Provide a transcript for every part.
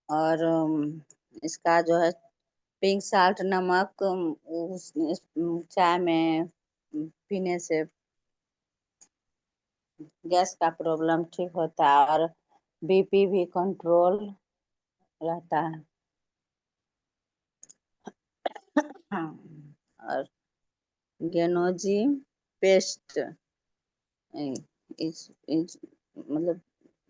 اور اس کا جو ہے پنک سالٹ نمک چائے میں پینے سے گیس کا پرابلم ٹھیک ہوتا ہے اور بی پی بھی کنٹرول رہتا ہے. اور گینوجی پیسٹ مطلب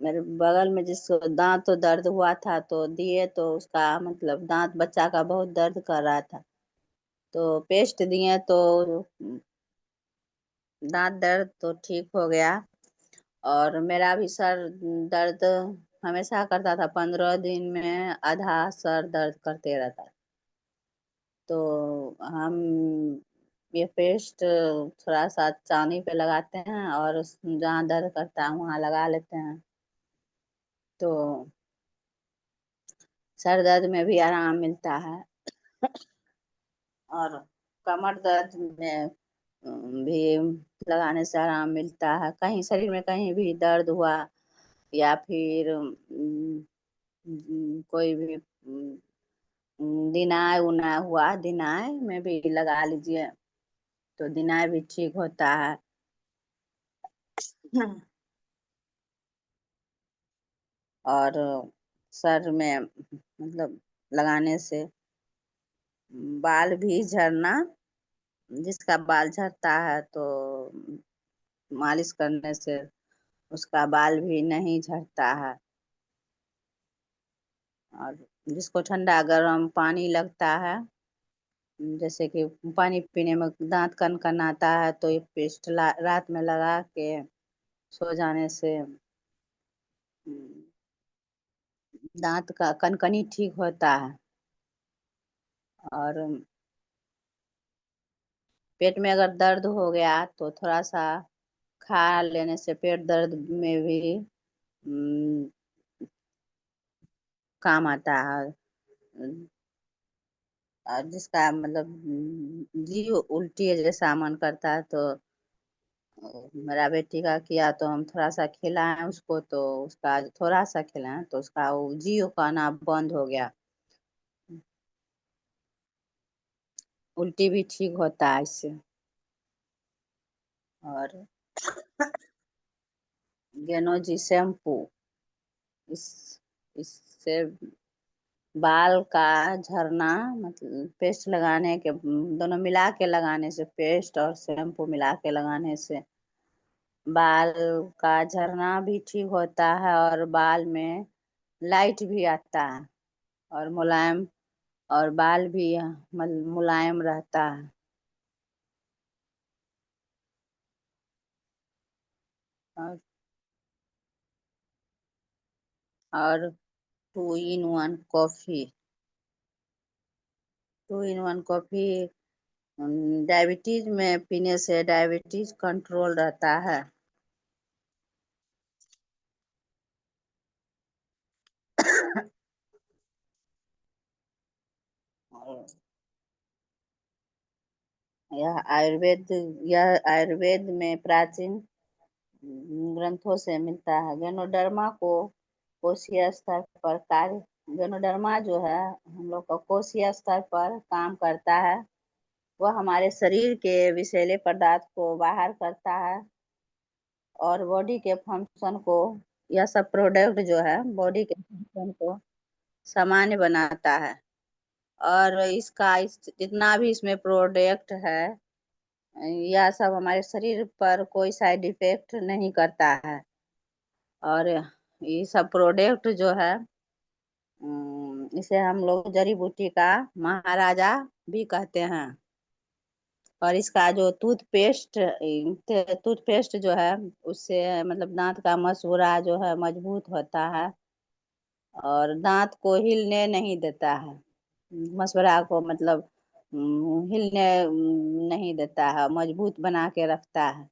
میرے بغل میں جس کو دانت تو درد ہوا تھا تو دیے تو اس کا مطلب دانت بچہ کا بہت درد کر رہا تھا تو پیسٹ دیے تو دانت درد تو ٹھیک ہو گیا. اور میرا بھی سر درد ہمیشہ کرتا تھا 15 دن میں آدھا سر درد کرتے رہتا. تو ہم یہ پیسٹ تھوڑا سا چاندی پہ لگاتے ہیں اور جہاں درد کرتا ہے وہاں لگا لیتے ہیں تو سر درد میں بھی آرام ملتا ہے. اور کمر درد میں بھی لگانے سے آرام ملتا ہے. کہیں شریر میں کہیں بھی درد ہوا یا پھر کوئی بھی دنائے انا ہوا دنائے میں بھی لگا لیجیے تو دنائے بھی ٹھیک ہوتا ہے. اور سر میں مطلب لگانے سے بال بھی جھڑنا جس کا بال جھڑتا ہے تو مالش کرنے سے اس کا بال بھی نہیں جھڑتا ہے. اور جس کو ٹھنڈا گرم پانی لگتا ہے جیسے کہ پانی پینے میں دانت کن کن آتا ہے تو یہ پیسٹ رات میں لگا کے سو جانے سے دانت کا کنکنی ٹھیک ہوتا ہے. اور پیٹ میں اگر درد ہو گیا تو تھوڑا سا کھا لینے سے پیٹ درد میں بھی کام آتا ہے. اور جس کا مطلب جی الٹی جیسا من کرتا ہے تو میرا بیٹی کا کیا تو ہم تھوڑا سا کھلائیں اس کو تو اس کا تھوڑا سا کھلائیں تو اس کا وہ جیو کا آنا بند ہو گیا. الٹی بھی ٹھیک ہوتا ہے اس سے. اور گینوجی شیمپو اس سے بال کا جھرنا مطلب پیسٹ لگانے کے دونوں ملا کے لگانے سے پیسٹ اور شیمپو ملا کے لگانے سے بال کا جھرنا بھی ٹھیک ہوتا ہے اور بال میں لائٹ بھی آتا ہے اور ملائم اور بال بھی ملائم رہتا ہے. اور 2 in 1 coffee 2 in 1 coffee diabetes میں پینے سے ڈائبٹیز کنٹرول رہتا ہے. یہ آیوروید میں پراچین گرنتھوں سے ملتا ہے. گینوڈرما کو کوشیہ استر پر گینوڈرما جو ہے ہم لوگ کا کوشیہ استر پر کام کرتا ہے. وہ ہمارے شریر کے وشیلے پدارth کو باہر کرتا ہے اور باڈی کے فنکشن کو یہ سب پروڈکٹ جو ہے باڈی کے فنکشن کو سامان بناتا ہے. اور اس کا جتنا بھی اس میں پروڈکٹ ہے یہ سب ہمارے شریر پر کوئی سائڈ افیکٹ نہیں کرتا ہے. اور یہ سب پروڈکٹ جو ہے اسے ہم لوگ جڑی بوٹی کا مہاراجا بھی کہتے ہیں. اور اس کا جو ٹوتھ پیسٹ جو ہے اس سے مطلب دانت کا مسورا جو ہے مضبوط ہوتا ہے اور دانت کو ہلنے نہیں دیتا ہے. مسورا کو مطلب ہلنے نہیں دیتا ہے مضبوط بنا کے رکھتا ہے.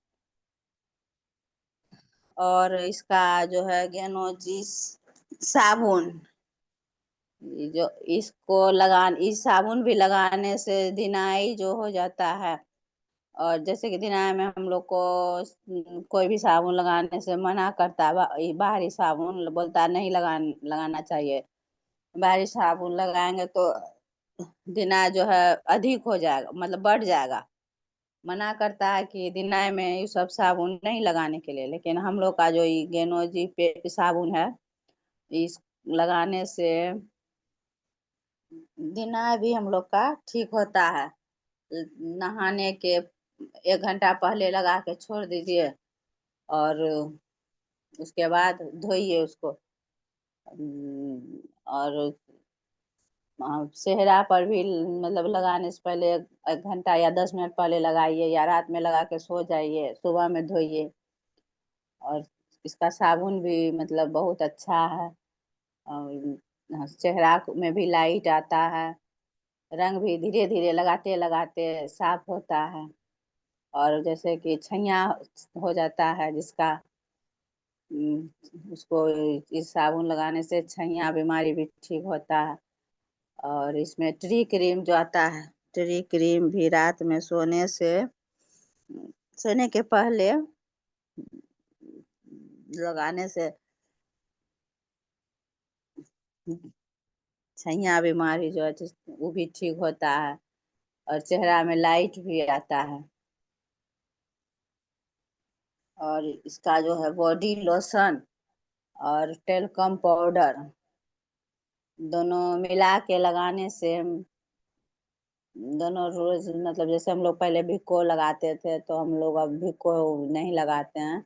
اور اس کا جو ہے گینوجیس صابن جو اس کو اس صابن بھی لگانے سے دھنائی جو ہو جاتا ہے اور جیسے کہ دھنائی میں ہم لوگ کو کوئی بھی صابن لگانے سے منع کرتا ہے باہری صابن بولتا نہیں لگانا چاہیے बाहरी साबुन लगाएंगे तो दिनाय जो है अधिक हो जाएगा, मतलब बढ़ जाएगा। मना करता है कि दिनाय में ये सब साबुन नहीं लगाने के लिए, लेकिन हम लोग का जो ये गेनोजी पे साबुन है, इस लगाने से दिनाय भी हम लोग का ठीक होता है। नहाने के 1 घंटा पहले लगा के छोड़ दीजिए और उसके बाद धोइए उसको। और चेहरा पर भी मतलब लगाने से पहले 1 घंटा या 10 मिनट पहले लगाइए, या रात में लगा के सो जाइए, सुबह में धोइए। और इसका साबुन भी मतलब बहुत अच्छा है, और चेहरा में भी लाइट आता है, रंग भी धीरे धीरे लगाते लगाते साफ होता है। और जैसे कि छैया हो जाता है जिसका, उसको इस साबुन लगाने से छैया बीमारी भी ठीक होता है। और इसमें ट्री क्रीम जो आता है, ट्री क्रीम भी रात में सोने के पहले लगाने से छैया बीमारी जो है वो भी ठीक होता है, और चेहरा में लाइट भी आता है। और इसका जो है बॉडी लोशन और टेल्कम पाउडर दोनों मिला के लगाने से, दोनों रोज मतलब जैसे हम लोग पहले भिक्को लगाते थे, तो हम लोग अब भिक्को नहीं लगाते हैं।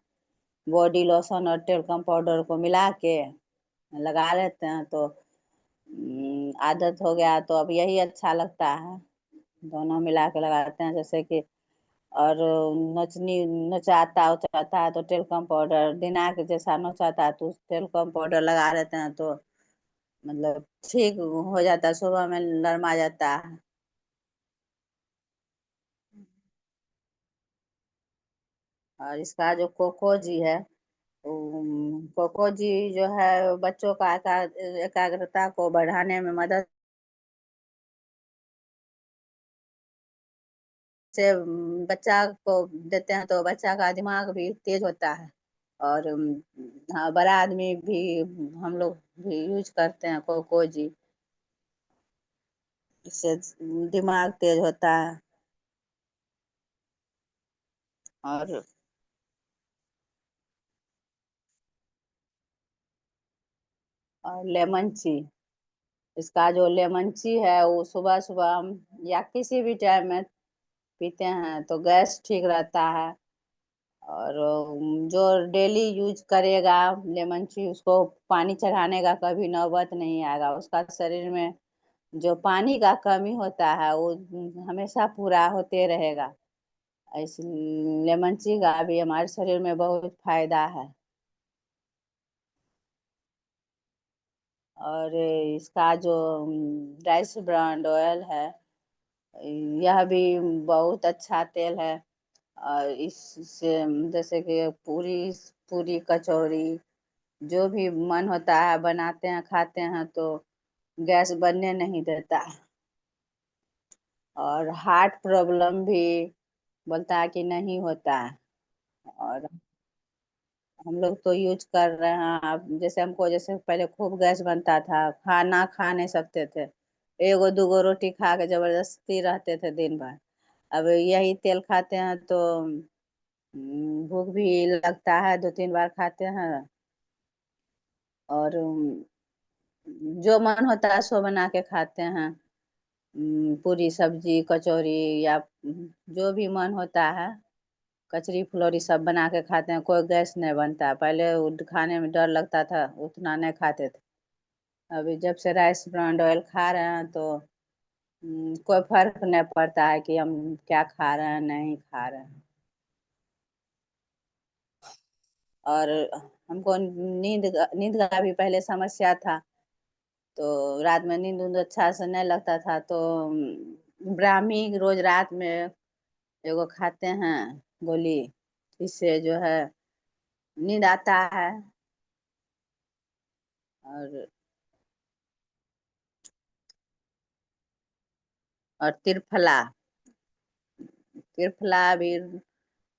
बॉडी लोशन और टेल्कम पाउडर को मिला के लगा लेते हैं, तो आदत हो गया, तो अब यही अच्छा लगता है। दोनों मिला के लगाते हैं, जैसे कि और नोचनी नोचाता उचाता है तो टेल्कम पाउडर, दिनाक जैसा नोचाता है तो टेल्कम पाउडर लगा लेते हैं, तो मतलब ठीक हो जाता है, सुबह में नरमा जाता है। और इसका जो कोको जी है, कोको जी जो है बच्चों का एकाग्रता को बढ़ाने में मदद से, बच्चा को देते हैं तो बच्चा का दिमाग भी तेज होता है। और हाँ, बड़ा आदमी भी हम लोग भी यूज करते हैं कोको जी, इससे दिमाग तेज होता है। और लेमन ची, इसका जो लेमन ची है वो सुबह सुबह हम या किसी भी टाइम में पीते हैं तो गैस ठीक रहता है। और जो डेली यूज करेगा लेमन ची, उसको पानी चढ़ाने का कभी नौबत नहीं आएगा। उसका शरीर में जो पानी का कमी होता है वो हमेशा पूरा होते रहेगा। इस लेमन ची का भी हमारे शरीर में बहुत फायदा है। और इसका जो राइस ब्रांड ऑयल है, यह भी बहुत अच्छा तेल है। और इससे जैसे कि पूरी पूरी कचौरी जो भी मन होता है बनाते हैं खाते हैं, तो गैस बनने नहीं देता। और हार्ट प्रॉब्लम भी बोलता है कि नहीं होता है। और हम लोग तो यूज कर रहे हैं। अब जैसे हमको, जैसे पहले खूब गैस बनता था, खाना खा नहीं सकते थे, एगो दूगो रोटी खा के जबरदस्ती रहते थे दिन भर। अब यही तेल खाते हैं तो भूख भी लगता है, 2-3 बार खाते हैं। और जो मन होता है सो बना के खाते हैं, पूरी सब्जी कचौरी, या जो भी मन होता है कचरी फुलौरी सब बना के खाते हैं। कोई गैस नहीं बनता, पहले खाने में डर लगता था, उतना नहीं खाते थे। अभी जब से राइस ब्रांड ऑयल खा रहे हैं तो कोई फर्क नहीं पड़ता है कि हम क्या खा रहे हैं नहीं खा रहे हैं। और हमको नींद नींद का भी पहले समस्या था, तो रात में नींद उंद अच्छा से नहीं लगता था, तो ब्राह्मी रोज रात में एगो खाते हैं गोली, इससे जो है नींद आता है। और त्रिफला, त्रिफला भी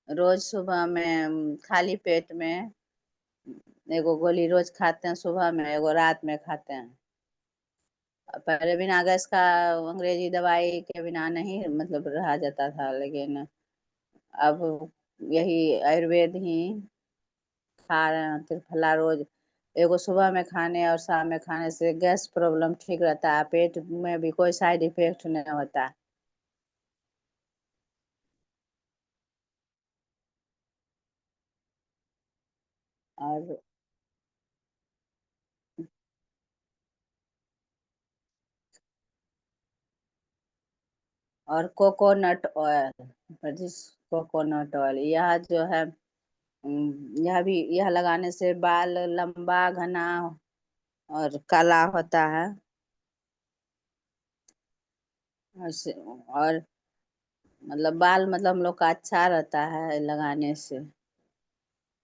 रोज सुबह में खाली पेट में एगो गोली रोज खाते हैं, सुबह में एगो रात में खाते हैं। पहले बिना गैस का अंग्रेजी दवाई के बिना नहीं मतलब रहा जाता था, लेकिन अब यही आयुर्वेद ही खा रहे हैं त्रिफला रोज। एगो सुबह में खाने और शाम में खाने से गैस प्रॉब्लम ठीक रहता है, पेट में भी कोई साइड इफेक्ट नहीं होता। और कोकोनट ऑयल, जिस कोकोनट ऑयल यह जो है, यह लगाने से बाल लंबा घना और काला होता है। और मतलब बाल मतलब हम लोग का अच्छा रहता है लगाने से।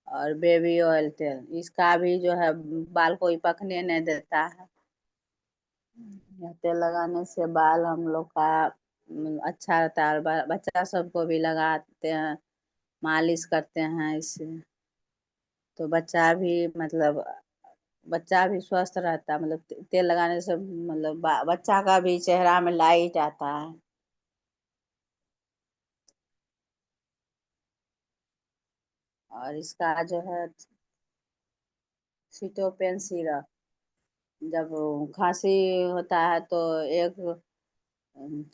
और बेबी ऑयल तेल, इसका भी जो है बाल कोई पकने नहीं देता है। यह तेल लगाने से बाल हम लोग का अच्छा रहता है, और बच्चा सबको भी लगाते हैं, मालिश करते हैं इससे। तो बच्चा भी स्वस्थ रहता है, मतलब तेल लगाने से मतलब बच्चा का भी चेहरा में लाइट आता है। और इसका जो है सीटोपेन सिरप, जब खांसी होता है तो एक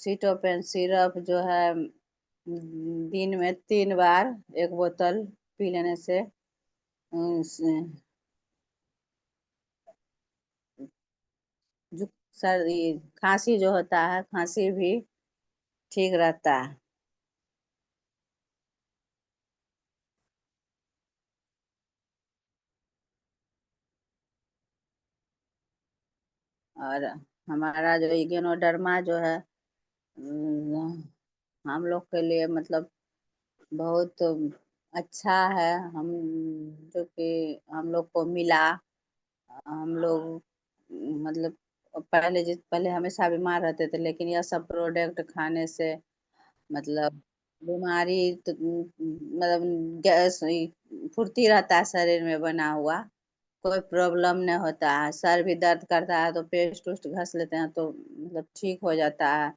सीटोपेन सिरप जो है दिन में 3 बार एक बोतल पी लेने से जो सर्दी खांसी जो होता है, खांसी भी ठीक रहता है। और हमारा जो इग्नोडर्मा जो है, हम लोग के लिए मतलब बहुत अच्छा है। हम जो कि हम लोग को मिला, हम लोग मतलब पहले हमेशा बीमार रहते थे, लेकिन यह सब प्रोडक्ट खाने से मतलब बीमारी मतलब गैस फुर्ती रहता है शरीर में बना हुआ, कोई प्रॉब्लम नहीं होता है। सर भी दर्द करता है तो पेस्ट उस्ट घस लेते हैं तो मतलब ठीक हो जाता है।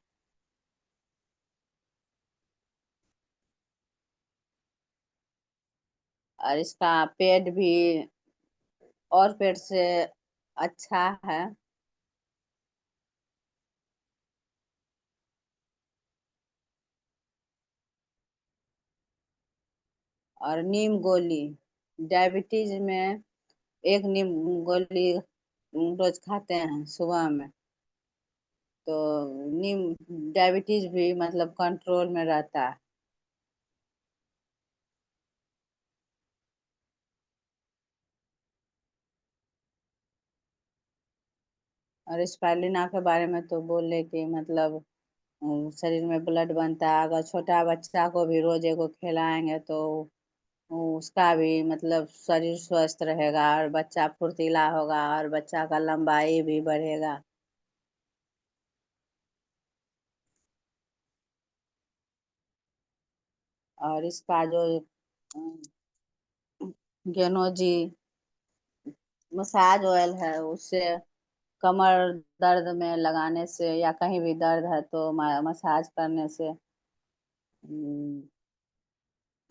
और इसका पेट भी और पेट से अच्छा है। और नीम गोली, डायबिटीज में एक नीम गोली रोज खाते हैं सुबह में, तो नीम डायबिटीज भी मतलब कंट्रोल में रहता है। और स्पाइरुलिना के बारे में तो बोले कि मतलब शरीर में ब्लड बनता है, अगर छोटा बच्चा को भी रोज एगो खिलाएंगे तो उसका भी मतलब शरीर स्वस्थ रहेगा और बच्चा फुर्तीला होगा और बच्चा का लंबाई भी बढ़ेगा। और इसका जो गेनोजी मसाज ऑयल है, उससे कमर दर्द में लगाने से या कहीं भी दर्द है तो मसाज करने से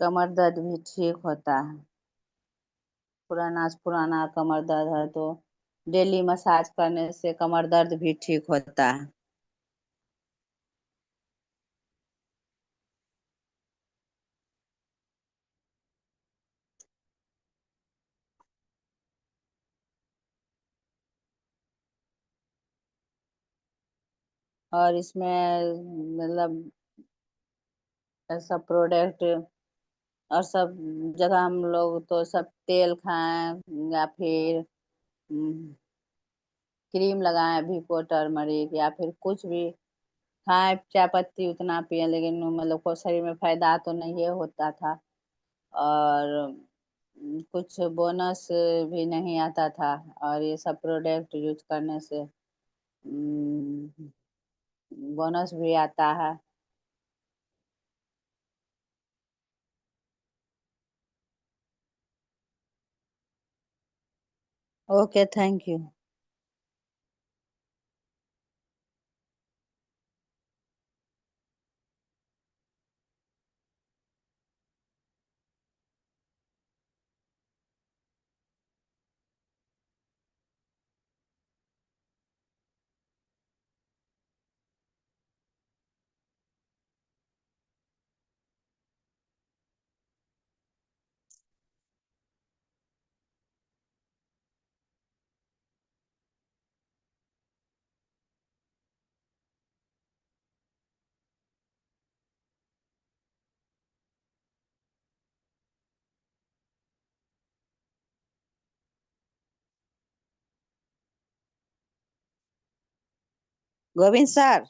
कमर दर्द भी ठीक होता है। पुराना कमर दर्द है तो डेली मसाज करने से कमर दर्द भी ठीक होता है। और इसमें मतलब ऐसा प्रोडक्ट और सब जगह हम लोग तो सब तेल खाएं या फिर क्रीम लगाएं भी टर्मरिक, या फिर कुछ भी खाएं चाय पत्ती उतना पिए, लेकिन मतलब को शरीर में फायदा तो नहीं होता था। और कुछ बोनस भी नहीं आता था। और ये सब प्रोडक्ट यूज करने से बोनस भी आता है। Okay, thank you. Govind sir.